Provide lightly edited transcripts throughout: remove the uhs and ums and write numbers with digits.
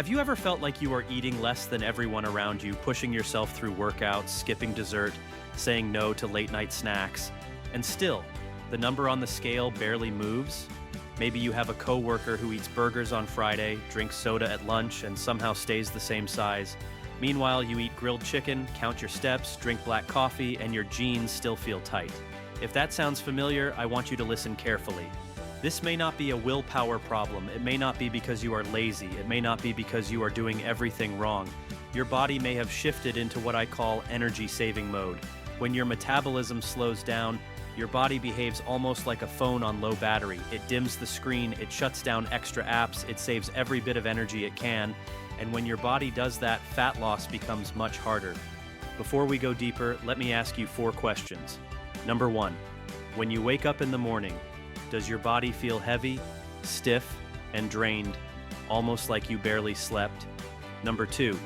Have you ever felt like you are eating less than everyone around you, pushing yourself through workouts, skipping dessert, saying no to late night snacks, and still, the number on the scale barely moves? Maybe you have a coworker who eats burgers on Friday, drinks soda at lunch, and somehow stays the same size. Meanwhile, you eat grilled chicken, count your steps, drink black coffee, and your jeans still feel tight. If that sounds familiar, I want you to listen carefully. This may not be a willpower problem. It may not be because you are lazy. It may not be because you are doing everything wrong. Your body may have shifted into what I call energy-saving mode. When your metabolism slows down, your body behaves almost like a phone on low battery. It dims the screen, it shuts down extra apps, it saves every bit of energy it can, and when your body does that, fat loss becomes much harder. Before we go deeper, let me ask you 4 questions. Number 1, when you wake up in the morning, does your body feel heavy, stiff, and drained, almost like you barely slept? Number 2,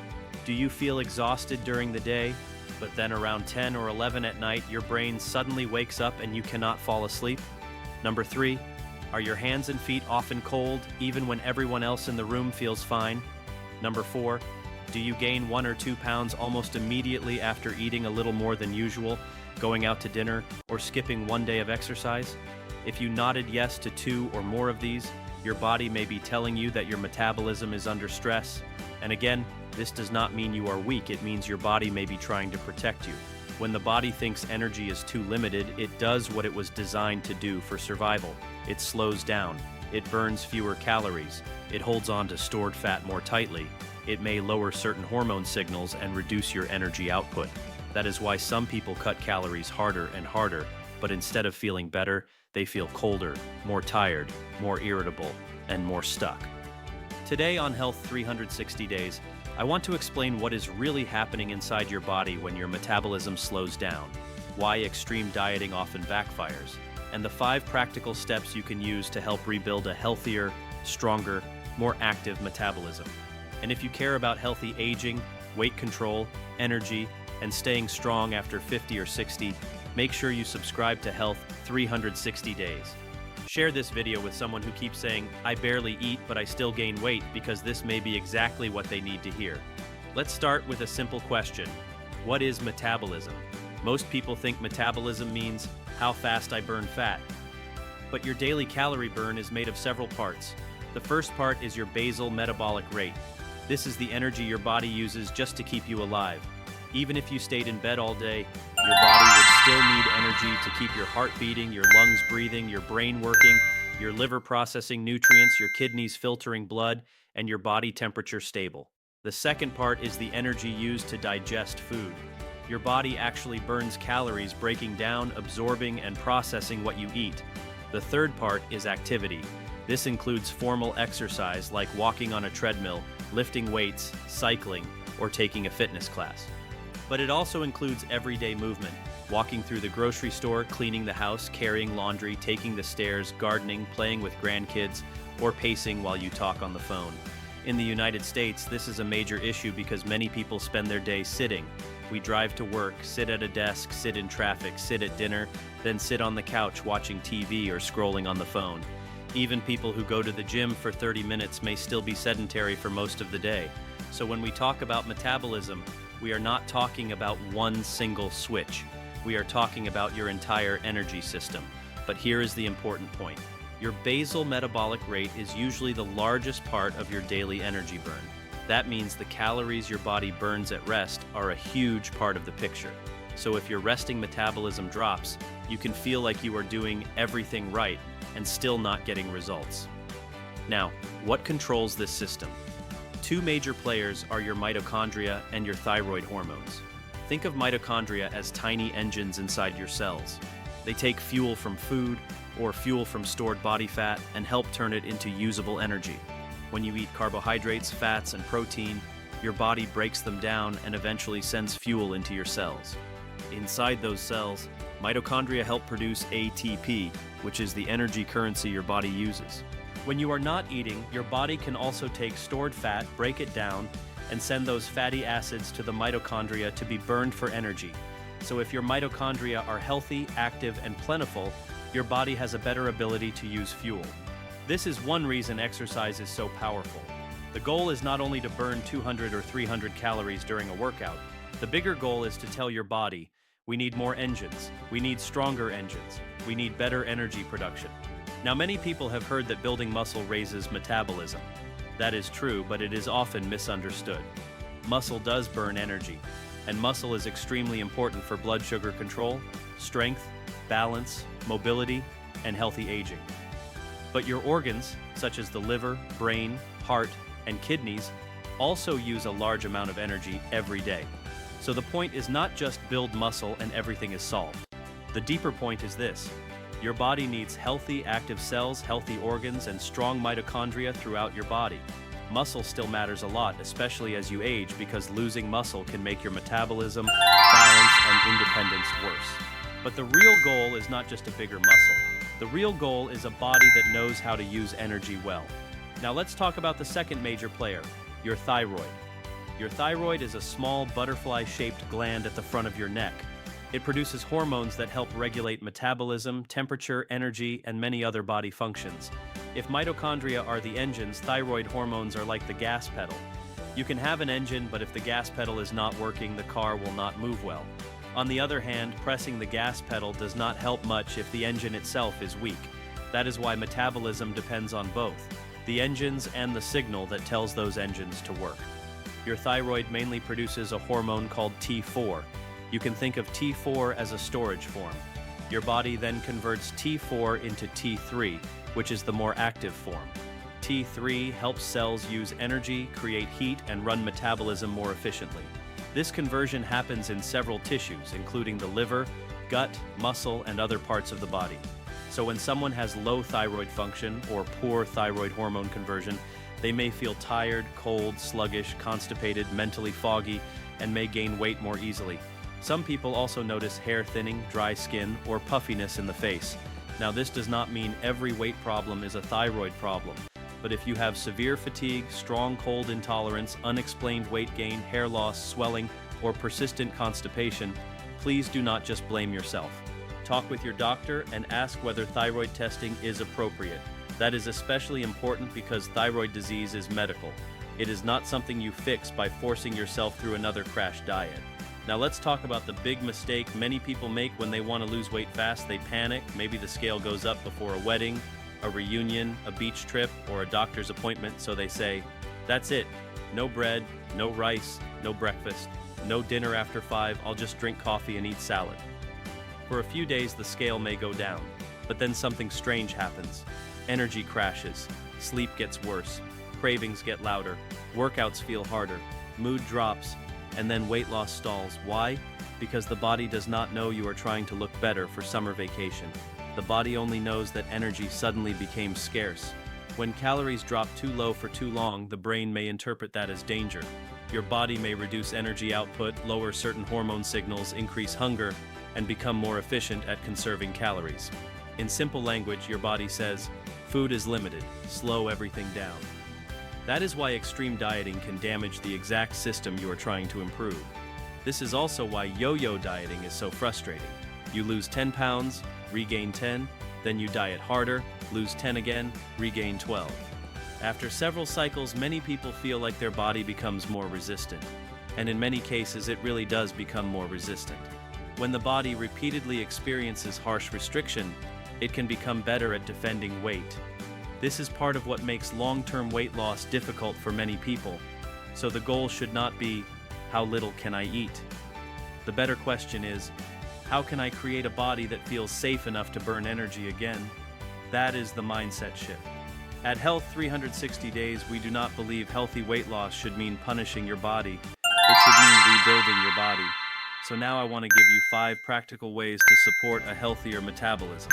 do you feel exhausted during the day, but then around 10 or 11 at night, your brain suddenly wakes up and you cannot fall asleep? Number 3, are your hands and feet often cold, even when everyone else in the room feels fine? Number 4, do you gain 1 or 2 pounds almost immediately after eating a little more than usual, going out to dinner, or skipping 1 day of exercise? If you nodded yes to 2 or more of these, your body may be telling you that your metabolism is under stress. And again, this does not mean you are weak, it means your body may be trying to protect you. When the body thinks energy is too limited, it does what it was designed to do for survival. It slows down, it burns fewer calories, it holds on to stored fat more tightly, it may lower certain hormone signals and reduce your energy output. That is why some people cut calories harder and harder, but instead of feeling better, they feel colder, more tired, more irritable, and more stuck. Today on Health 360 Days, I want to explain what is really happening inside your body when your metabolism slows down, why extreme dieting often backfires, and the 5 practical steps you can use to help rebuild a healthier, stronger, more active metabolism. And if you care about healthy aging, weight control, energy, and staying strong after 50 or 60, make sure you subscribe to Health 360 Days. Share this video with someone who keeps saying, "I barely eat, but I still gain weight," because this may be exactly what they need to hear. Let's start with a simple question. What is metabolism? Most people think metabolism means how fast I burn fat. But your daily calorie burn is made of several parts. The first part is your basal metabolic rate. This is the energy your body uses just to keep you alive. Even if you stayed in bed all day, your body would still need energy to keep your heart beating, your lungs breathing, your brain working, your liver processing nutrients, your kidneys filtering blood, and your body temperature stable. The second part is the energy used to digest food. Your body actually burns calories, breaking down, absorbing, and processing what you eat. The third part is activity. This includes formal exercise like walking on a treadmill, lifting weights, cycling, or taking a fitness class. But it also includes everyday movement, walking through the grocery store, cleaning the house, carrying laundry, taking the stairs, gardening, playing with grandkids, or pacing while you talk on the phone. In the United States, this is a major issue because many people spend their day sitting. We drive to work, sit at a desk, sit in traffic, sit at dinner, then sit on the couch watching TV or scrolling on the phone. Even people who go to the gym for 30 minutes may still be sedentary for most of the day. So when we talk about metabolism, we are not talking about one single switch. We are talking about your entire energy system. But here is the important point. Your basal metabolic rate is usually the largest part of your daily energy burn. That means the calories your body burns at rest are a huge part of the picture. So if your resting metabolism drops, you can feel like you are doing everything right and still not getting results. Now, what controls this system? 2 major players are your mitochondria and your thyroid hormones. Think of mitochondria as tiny engines inside your cells. They take fuel from food or fuel from stored body fat and help turn it into usable energy. When you eat carbohydrates, fats, and protein, your body breaks them down and eventually sends fuel into your cells. Inside those cells, mitochondria help produce ATP, which is the energy currency your body uses. When you are not eating, your body can also take stored fat, break it down, and send those fatty acids to the mitochondria to be burned for energy. So if your mitochondria are healthy, active, and plentiful, your body has a better ability to use fuel. This is one reason exercise is so powerful. The goal is not only to burn 200 or 300 calories during a workout. The bigger goal is to tell your body, we need more engines, we need stronger engines, we need better energy production. Now, many people have heard that building muscle raises metabolism. That is true, but it is often misunderstood. Muscle does burn energy, and muscle is extremely important for blood sugar control, strength, balance, mobility, and healthy aging. But your organs, such as the liver, brain, heart, and kidneys, also use a large amount of energy every day. So the point is not just build muscle and everything is solved. The deeper point is this: your body needs healthy, active cells, healthy organs, and strong mitochondria throughout your body. Muscle still matters a lot, especially as you age, because losing muscle can make your metabolism, balance, and independence worse. But the real goal is not just a bigger muscle. The real goal is a body that knows how to use energy well. Now let's talk about the second major player, your thyroid. Your thyroid is a small butterfly-shaped gland at the front of your neck. It produces hormones that help regulate metabolism, temperature, energy, and many other body functions. If mitochondria are the engines, thyroid hormones are like the gas pedal. You can have an engine, but if the gas pedal is not working, the car will not move well. On the other hand, pressing the gas pedal does not help much if the engine itself is weak. That is why metabolism depends on both, the engines and the signal that tells those engines to work. Your thyroid mainly produces a hormone called T4. You can think of T4 as a storage form. Your body then converts T4 into T3, which is the more active form. T3 helps cells use energy, create heat, and run metabolism more efficiently. This conversion happens in several tissues, including the liver, gut, muscle, and other parts of the body. So when someone has low thyroid function or poor thyroid hormone conversion, they may feel tired, cold, sluggish, constipated, mentally foggy, and may gain weight more easily. Some people also notice hair thinning, dry skin, or puffiness in the face. Now, this does not mean every weight problem is a thyroid problem, but if you have severe fatigue, strong cold intolerance, unexplained weight gain, hair loss, swelling, or persistent constipation, please do not just blame yourself. Talk with your doctor and ask whether thyroid testing is appropriate. That is especially important because thyroid disease is medical. It is not something you fix by forcing yourself through another crash diet. Now let's talk about the big mistake many people make when they want to lose weight fast. They panic. Maybe the scale goes up before a wedding, a reunion, a beach trip, or a doctor's appointment, so they say, "That's it. No bread, no rice, no breakfast, no dinner after 5, I'll just drink coffee and eat salad." For a few days, the scale may go down, but then something strange happens. Energy crashes, sleep gets worse, cravings get louder, workouts feel harder, mood drops, and then weight loss stalls. Why? Because the body does not know you are trying to look better for summer vacation. The body only knows that energy suddenly became scarce. When calories drop too low for too long, the brain may interpret that as danger. Your body may reduce energy output, lower certain hormone signals, increase hunger, and become more efficient at conserving calories. In simple language, your body says, food is limited, slow everything down. That is why extreme dieting can damage the exact system you are trying to improve. This is also why yo-yo dieting is so frustrating. You lose 10 pounds, regain 10, then you diet harder, lose 10 again, regain 12. After several cycles, many people feel like their body becomes more resistant. And in many cases, it really does become more resistant. When the body repeatedly experiences harsh restriction, it can become better at defending weight. This is part of what makes long-term weight loss difficult for many people. So the goal should not be, how little can I eat? The better question is, how can I create a body that feels safe enough to burn energy again? That is the mindset shift. At Health 360 Days, we do not believe healthy weight loss should mean punishing your body. It should mean rebuilding your body. So now I want to give you 5 practical ways to support a healthier metabolism.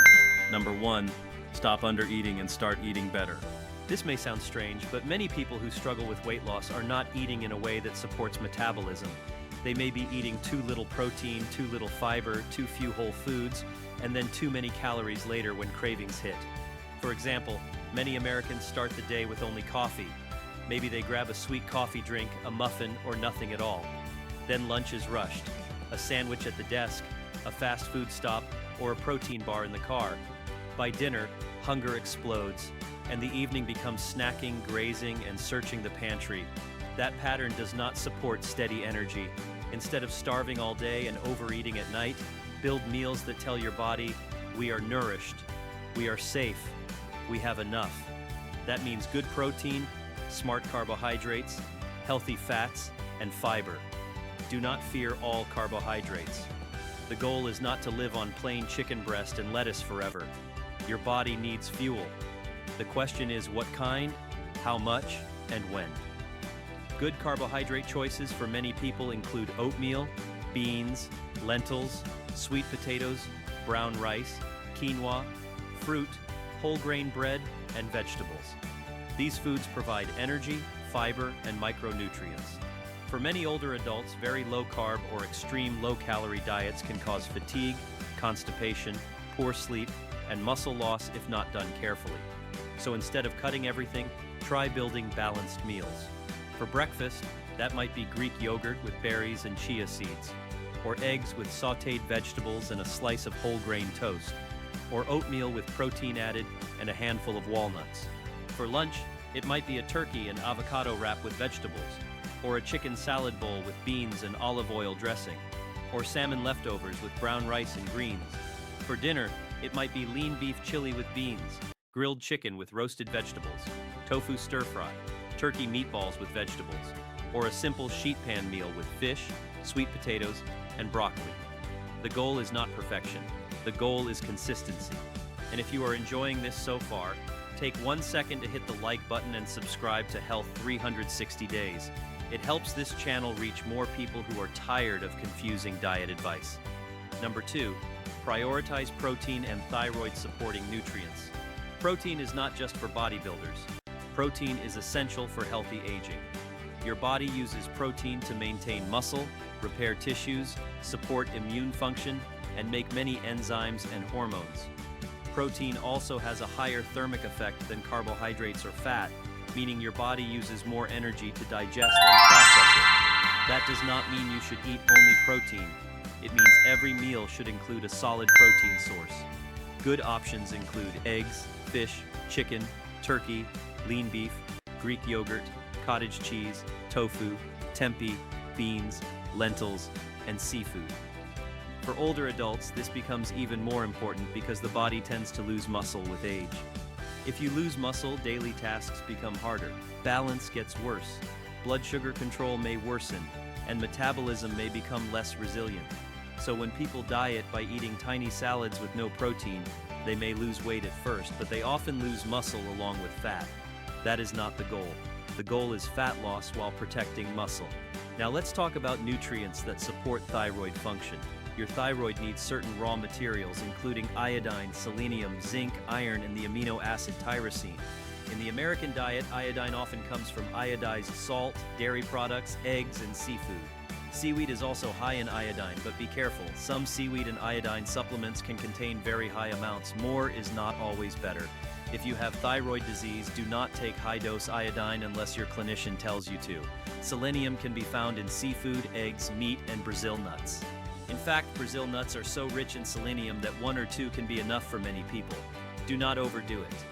Number 1, stop undereating and start eating better. This may sound strange, but many people who struggle with weight loss are not eating in a way that supports metabolism. They may be eating too little protein, too little fiber, too few whole foods, and then too many calories later when cravings hit. For example, many Americans start the day with only coffee. Maybe they grab a sweet coffee drink, a muffin, or nothing at all. Then lunch is rushed. A sandwich at the desk, a fast food stop, or a protein bar in the car. By dinner, hunger explodes. and the evening becomes snacking, grazing, and searching the pantry. That pattern does not support steady energy. Instead of starving all day and overeating at night, build meals that tell your body, we are nourished, we are safe, we have enough. That means good protein, smart carbohydrates, healthy fats, and fiber. Do not fear all carbohydrates. The goal is not to live on plain chicken breast and lettuce forever. Your body needs fuel. The question is what kind, how much, and when. Good carbohydrate choices for many people include oatmeal, beans, lentils, sweet potatoes, brown rice, quinoa, fruit, whole grain bread, and vegetables. These foods provide energy, fiber, and micronutrients. For many older adults, very low-carb or extreme low-calorie diets can cause fatigue, constipation, poor sleep, and muscle loss if not done carefully. So instead of cutting everything, try building balanced meals. For breakfast, that might be Greek yogurt with berries and chia seeds, or eggs with sautéed vegetables and a slice of whole grain toast, or oatmeal with protein added and a handful of walnuts. For lunch, it might be a turkey and avocado wrap with vegetables, or a chicken salad bowl with beans and olive oil dressing, or salmon leftovers with brown rice and greens. For dinner, it might be lean beef chili with beans, grilled chicken with roasted vegetables, tofu stir-fry, turkey meatballs with vegetables, or a simple sheet pan meal with fish, sweet potatoes, and broccoli. The goal is not perfection. The goal is consistency. And if you are enjoying this so far, take 1 second to hit the like button and subscribe to Health 360 Days. It helps this channel reach more people who are tired of confusing diet advice. Number 2, prioritize protein and thyroid supporting nutrients. Protein is not just for bodybuilders. Protein is essential for healthy aging. Your body uses protein to maintain muscle, repair tissues, support immune function, and make many enzymes and hormones. Protein also has a higher thermic effect than carbohydrates or fat, meaning your body uses more energy to digest and process it. That does not mean you should eat only protein. It means every meal should include a solid protein source. Good options include eggs, fish, chicken, turkey, lean beef, Greek yogurt, cottage cheese, tofu, tempeh, beans, lentils, and seafood. For older adults, this becomes even more important because the body tends to lose muscle with age. If you lose muscle, daily tasks become harder. Balance gets worse. Blood sugar control may worsen, and metabolism may become less resilient. So when people diet by eating tiny salads with no protein, they may lose weight at first, but they often lose muscle along with fat. That is not the goal. The goal is fat loss while protecting muscle. Now let's talk about nutrients that support thyroid function. Your thyroid needs certain raw materials, including iodine, selenium, zinc, iron, and the amino acid tyrosine. In the American diet, iodine often comes from iodized salt, dairy products, eggs, and seafood. Seaweed is also high in iodine, but be careful. Some seaweed and iodine supplements can contain very high amounts. More is not always better. If you have thyroid disease, do not take high-dose iodine unless your clinician tells you to. Selenium can be found in seafood, eggs, meat, and Brazil nuts. In fact, Brazil nuts are so rich in selenium that 1 or 2 can be enough for many people. Do not overdo it.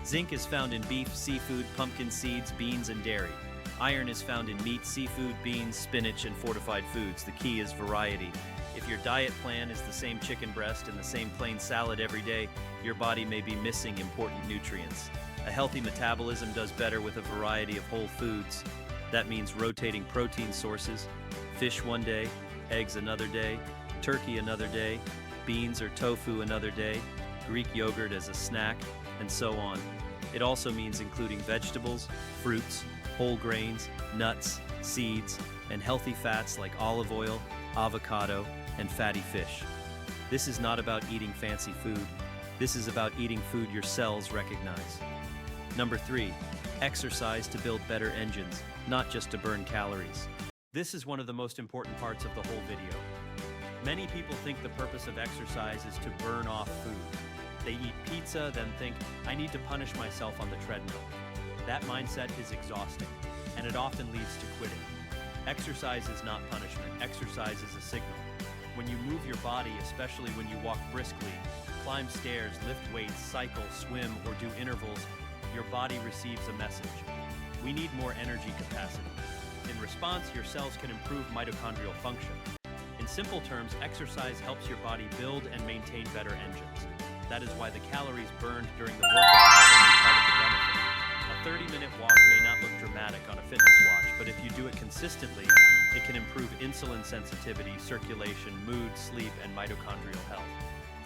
Zinc is found in beef, seafood, pumpkin seeds, beans, and dairy. Iron is found in meat, seafood, beans, spinach, and fortified foods. The key is variety. If your diet plan is the same chicken breast and the same plain salad every day, your body may be missing important nutrients. A healthy metabolism does better with a variety of whole foods. That means rotating protein sources, fish one day, eggs another day, turkey another day, beans or tofu another day, Greek yogurt as a snack, and so on. It also means including vegetables, fruits, whole grains, nuts, seeds, and healthy fats like olive oil, avocado, and fatty fish. This is not about eating fancy food. This is about eating food your cells recognize. Number 3, exercise to build better engines, not just to burn calories. This is one of the most important parts of the whole video. Many people think the purpose of exercise is to burn off food. They eat pizza, then think, I need to punish myself on the treadmill. That mindset is exhausting, and it often leads to quitting. Exercise is not punishment. Exercise is a signal. When you move your body, especially when you walk briskly, climb stairs, lift weights, cycle, swim, or do intervals, your body receives a message. We need more energy capacity. In response, your cells can improve mitochondrial function. In simple terms, exercise helps your body build and maintain better engines. That is why the calories burned during the workout are only part of the benefit. A 30-minute walk may not look dramatic on a fitness watch, but if you do it consistently, it can improve insulin sensitivity, circulation, mood, sleep, and mitochondrial health.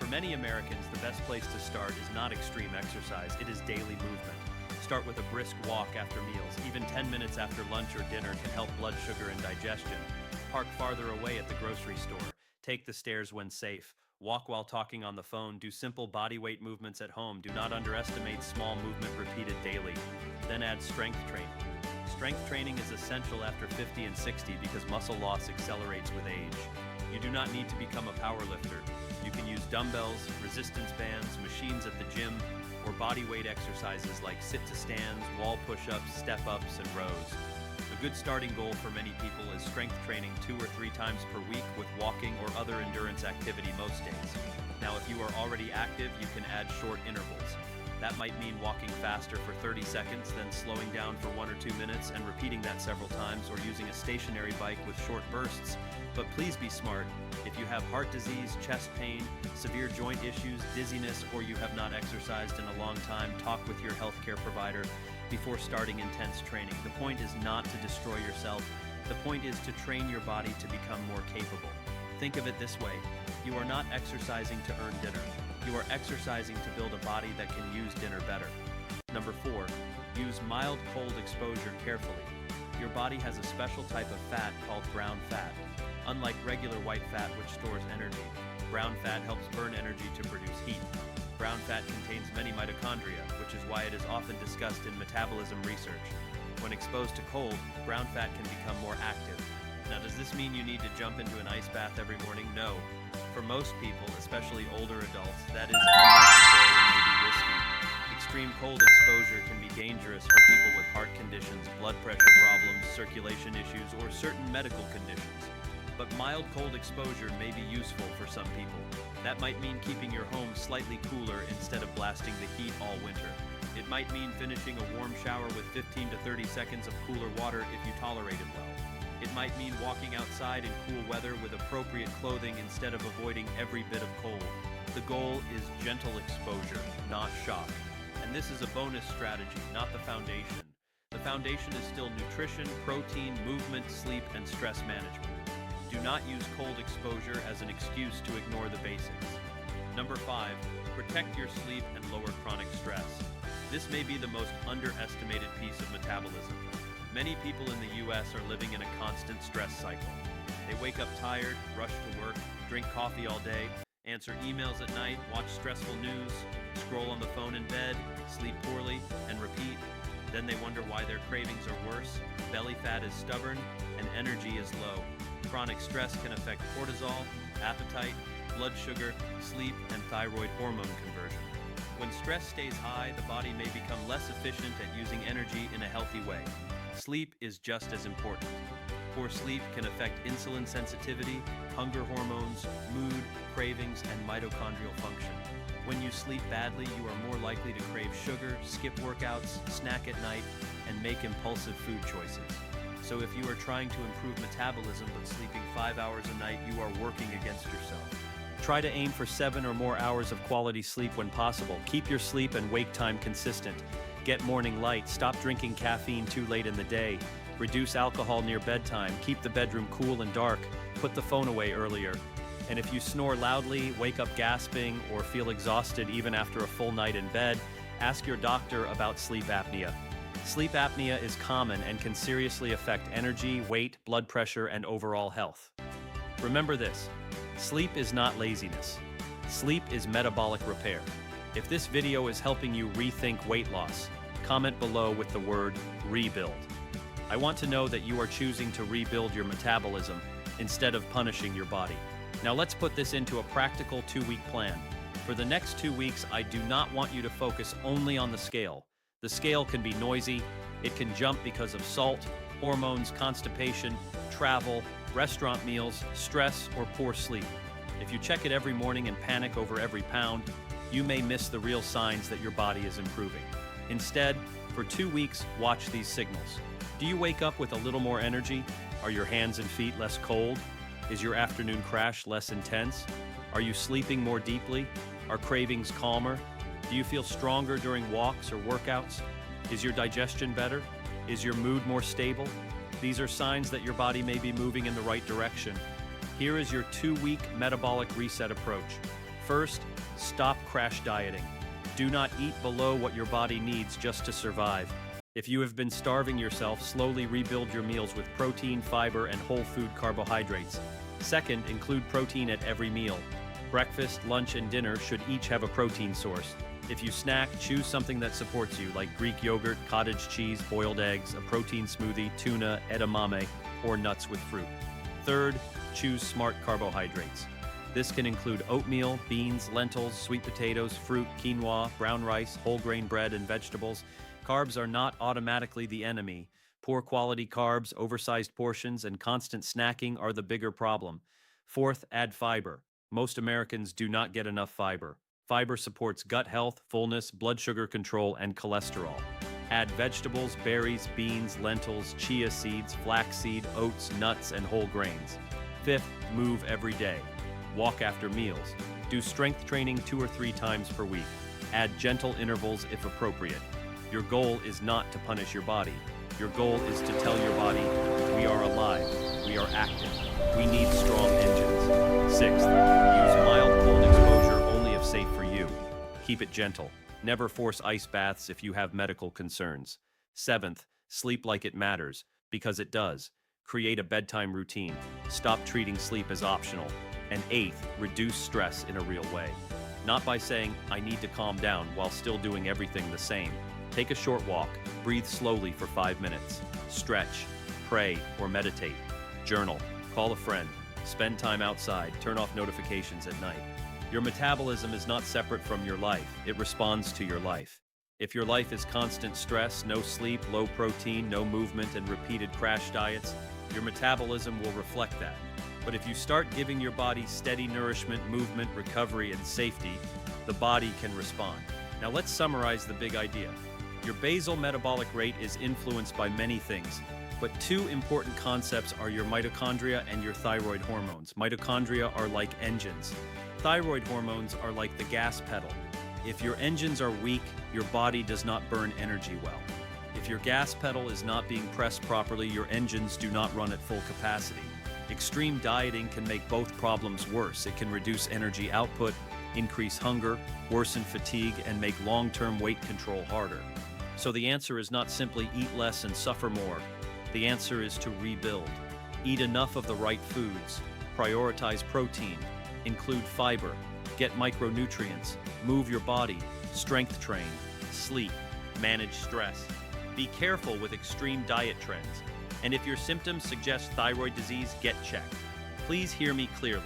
For many Americans, the best place to start is not extreme exercise, it is daily movement. Start with a brisk walk after meals. Even 10 minutes after lunch or dinner can help blood sugar and digestion. Park farther away at the grocery store. Take the stairs when safe. Walk while talking on the phone. Do simple body weight movements at home. Do not underestimate small movement repeated daily. Then add strength training. Strength training is essential after 50 and 60 because muscle loss accelerates with age. You do not need to become a powerlifter. You can use dumbbells, resistance bands, machines at the gym, or body weight exercises like sit-to-stands, wall push-ups, step-ups, and rows. A good starting goal for many people is strength training 2 or 3 times per week with walking or other endurance activity most days. Now, if you are already active, you can add short intervals. That might mean walking faster for 30 seconds, then slowing down for 1 or 2 minutes and repeating that several times, or using a stationary bike with short bursts. But please be smart. If you have heart disease, chest pain, severe joint issues, dizziness, or you have not exercised in a long time, talk with your healthcare provider before starting intense training. The point is not to destroy yourself. The point is to train your body to become more capable. Think of it this way. You are not exercising to earn dinner. You are exercising to build a body that can use dinner better. Number 4, use mild cold exposure carefully. Your body has a special type of fat called brown fat. Unlike regular white fat, which stores energy, brown fat helps burn energy to produce heat. Brown fat contains many mitochondria, which is why it is often discussed in metabolism research. When exposed to cold, brown fat can become more active. Now, does this mean you need to jump into an ice bath every morning? No. For most people, especially older adults, that is unnecessary and may be risky. Extreme cold exposure can be dangerous for people with heart conditions, blood pressure problems, circulation issues, or certain medical conditions. But mild cold exposure may be useful for some people. That might mean keeping your home slightly cooler instead of blasting the heat all winter. It might mean finishing a warm shower with 15 to 30 seconds of cooler water if you tolerate it well. It might mean walking outside in cool weather with appropriate clothing instead of avoiding every bit of cold. The goal is gentle exposure, not shock. And this is a bonus strategy, not the foundation. The foundation is still nutrition, protein, movement, sleep, and stress management. Do not use cold exposure as an excuse to ignore the basics. Number 5, protect your sleep and lower chronic stress. This may be the most underestimated piece of metabolism. Many people in the US are living in a constant stress cycle. They wake up tired, rush to work, drink coffee all day, answer emails at night, watch stressful news, scroll on the phone in bed, sleep poorly, and repeat. Then they wonder why their cravings are worse, belly fat is stubborn, and energy is low. Chronic stress can affect cortisol, appetite, blood sugar, sleep, and thyroid hormone conversion. When stress stays high, the body may become less efficient at using energy in a healthy way. Sleep is just as important. Poor sleep can affect insulin sensitivity, hunger hormones, mood, cravings, and mitochondrial function. When you sleep badly, you are more likely to crave sugar, skip workouts, snack at night, and make impulsive food choices. So if you are trying to improve metabolism but sleeping 5 hours a night, you are working against yourself. Try to aim for 7 or more hours of quality sleep when possible. Keep your sleep and wake time consistent. Get morning light. Stop drinking caffeine too late in the day. Reduce alcohol near bedtime. Keep the bedroom cool and dark. Put the phone away earlier. And if you snore loudly, wake up gasping, or feel exhausted even after a full night in bed, ask your doctor about sleep apnea. Sleep apnea is common and can seriously affect energy, weight, blood pressure, and overall health. Remember this, sleep is not laziness. Sleep is metabolic repair. If this video is helping you rethink weight loss, comment below with the word rebuild. I want to know that you are choosing to rebuild your metabolism instead of punishing your body. Now let's put this into a practical 2-week plan. For the next 2 weeks, I do not want you to focus only on the scale. The scale can be noisy, it can jump because of salt, hormones, constipation, travel, restaurant meals, stress, or poor sleep. If you check it every morning and panic over every pound, you may miss the real signs that your body is improving. Instead, for 2 weeks, watch these signals. Do you wake up with a little more energy? Are your hands and feet less cold? Is your afternoon crash less intense? Are you sleeping more deeply? Are cravings calmer? Do you feel stronger during walks or workouts? Is your digestion better? Is your mood more stable? These are signs that your body may be moving in the right direction. Here is your 2-week metabolic reset approach. First, stop crash dieting. Do not eat below what your body needs just to survive. If you have been starving yourself, slowly rebuild your meals with protein, fiber, and whole food carbohydrates. Second, include protein at every meal. Breakfast, lunch, and dinner should each have a protein source. If you snack, choose something that supports you, like Greek yogurt, cottage cheese, boiled eggs, a protein smoothie, tuna, edamame, or nuts with fruit. Third, choose smart carbohydrates. This can include oatmeal, beans, lentils, sweet potatoes, fruit, quinoa, brown rice, whole grain bread, and vegetables. Carbs are not automatically the enemy. Poor quality carbs, oversized portions, and constant snacking are the bigger problem. Fourth, add fiber. Most Americans do not get enough fiber. Fiber supports gut health, fullness, blood sugar control, and cholesterol. Add vegetables, berries, beans, lentils, chia seeds, flaxseed, oats, nuts, and whole grains. Fifth, move every day. Walk after meals. Do strength training 2 or 3 times per week. Add gentle intervals if appropriate. Your goal is not to punish your body. Your goal is to tell your body, we are alive, we are active, we need strong engines. Sixth, use mild cold exposure only if safe for you. Keep it gentle. Never force ice baths if you have medical concerns. Seventh, sleep like it matters, because it does. Create a bedtime routine. Stop treating sleep as optional. And eighth, reduce stress in a real way. Not by saying, I need to calm down while still doing everything the same. Take a short walk, breathe slowly for 5 minutes, stretch, pray, or meditate, journal, call a friend, spend time outside, turn off notifications at night. Your metabolism is not separate from your life, it responds to your life. If your life is constant stress, no sleep, low protein, no movement, and repeated crash diets, your metabolism will reflect that. But if you start giving your body steady nourishment, movement, recovery, and safety, the body can respond. Now let's summarize the big idea. Your basal metabolic rate is influenced by many things, but 2 important concepts are your mitochondria and your thyroid hormones. Mitochondria are like engines. Thyroid hormones are like the gas pedal. If your engines are weak, your body does not burn energy well. If your gas pedal is not being pressed properly, your engines do not run at full capacity. Extreme dieting can make both problems worse. It can reduce energy output, increase hunger, worsen fatigue, and make long-term weight control harder. So the answer is not simply eat less and suffer more. The answer is to rebuild. Eat enough of the right foods. Prioritize protein. Include fiber. Get micronutrients. Move your body. Strength train. Sleep. Manage stress. Be careful with extreme diet trends. And if your symptoms suggest thyroid disease, get checked. Please hear me clearly.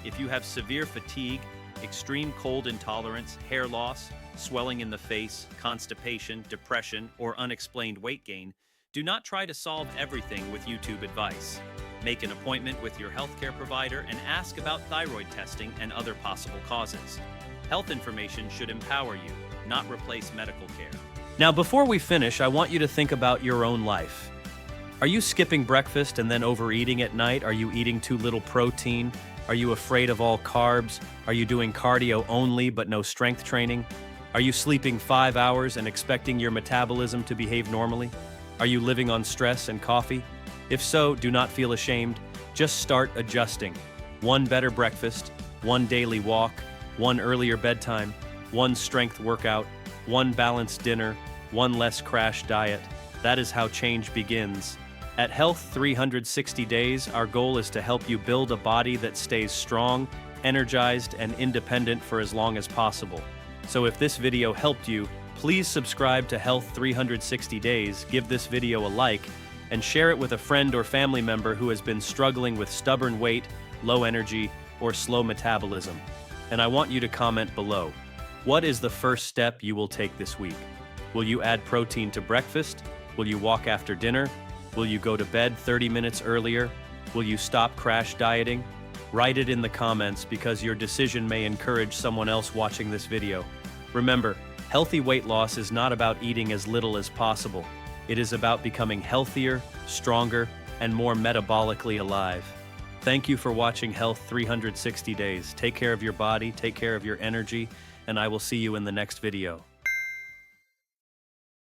If you have severe fatigue, extreme cold intolerance, hair loss, swelling in the face, constipation, depression, or unexplained weight gain, do not try to solve everything with YouTube advice. Make an appointment with your healthcare provider and ask about thyroid testing and other possible causes. Health information should empower you, not replace medical care. Now, before we finish, I want you to think about your own life. Are you skipping breakfast and then overeating at night? Are you eating too little protein? Are you afraid of all carbs? Are you doing cardio only but no strength training? Are you sleeping 5 hours and expecting your metabolism to behave normally? Are you living on stress and coffee? If so, do not feel ashamed. Just start adjusting. 1 better breakfast, 1 daily walk, 1 earlier bedtime, 1 strength workout, 1 balanced dinner, 1 less crash diet. That is how change begins. At Health 360 Days, our goal is to help you build a body that stays strong, energized, and independent for as long as possible. So if this video helped you, please subscribe to Health 360 Days, give this video a like, and share it with a friend or family member who has been struggling with stubborn weight, low energy, or slow metabolism. And I want you to comment below. What is the first step you will take this week? Will you add protein to breakfast? Will you walk after dinner? Will you go to bed 30 minutes earlier? Will you stop crash dieting? Write it in the comments because your decision may encourage someone else watching this video. Remember, Healthy weight loss is not about eating as little as possible. It is about becoming healthier, stronger, and more metabolically alive. Thank you for watching Health 360 Days. Take care of your body, take care of your energy, and I will see you in the next video.